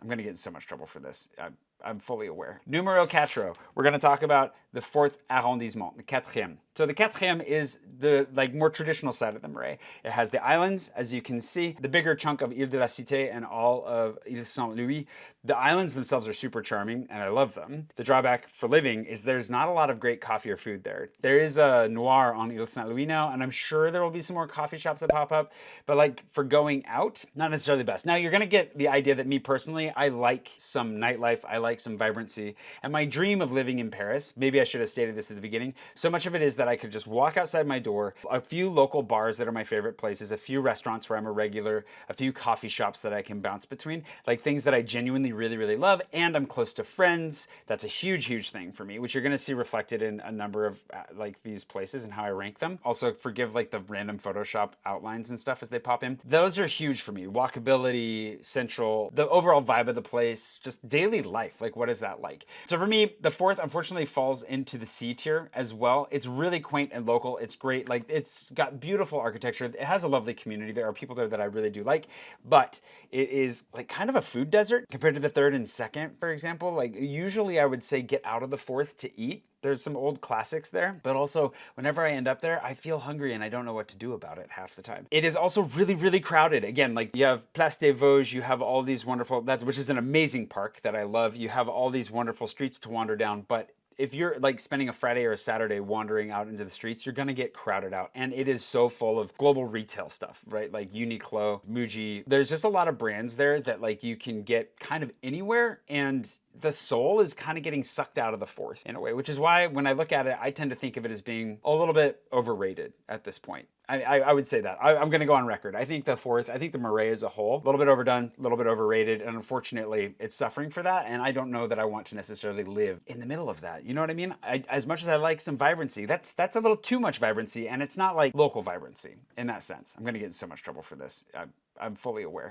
I'm going to get in so much trouble for this. I'm fully aware. Numero cuatro. We're going to talk about the fourth arrondissement, the quatrième. So the quatrième is the more traditional side of the Marais. It has the islands, as you can see, the bigger chunk of Ile de la Cité and all of Ile Saint-Louis. The islands themselves are super charming, and I love them. The drawback for living is there's not a lot of great coffee or food there. There is a Noir on Ile Saint-Louis now, and I'm sure there will be some more coffee shops that pop up. But like for going out, not necessarily the best. Now you're gonna get the idea that me personally, I like some nightlife. I like some vibrancy. And my dream of living in Paris, maybe I should have stated this at the beginning, so much of it is that I could just walk outside my door, a few local bars that are my favorite places, a few restaurants where I'm a regular, a few coffee shops that I can bounce between, like things that I genuinely really love, and I'm close to friends. That's a huge thing for me, which you're gonna see reflected in a number of like these places and how I rank them. Also forgive like the random Photoshop outlines and stuff as they pop in. Those are huge for me. Walkability, central, the overall vibe of the place, just daily life. Like what is that like? So for me, the fourth unfortunately falls into the C tier as well. It's really quaint and local. It's great. Like it's got beautiful architecture. It has a lovely community. There are people there that I really do like, but it is like kind of a food desert compared to the third and second, for example. Like usually I would say get out of the fourth to eat. There's some old classics there, but also whenever I end up there, I feel hungry and I don't know what to do about it half the time. It is also really crowded. Again, like you have Place des Vosges, you have all these wonderful, which is an amazing park that I love. You have all these wonderful streets to wander down, but if you're like spending a Friday or a Saturday wandering out into the streets, you're gonna get crowded out. And it is so full of global retail stuff, right? Like Uniqlo, Muji. There's just a lot of brands there that like you can get kind of anywhere, and the soul is kind of getting sucked out of the fourth in a way, which is why when I look at it, I tend to think of it as being a little bit overrated at this point. I would say that. I'm going to go on record. I think the Marais as a whole, a little bit overdone, a little bit overrated, and unfortunately, it's suffering for that, and I don't know that I want to necessarily live in the middle of that. You know what I mean? As much as I like some vibrancy, that's a little too much vibrancy, and it's not like local vibrancy in that sense. I'm going to get in so much trouble for this. I'm fully aware.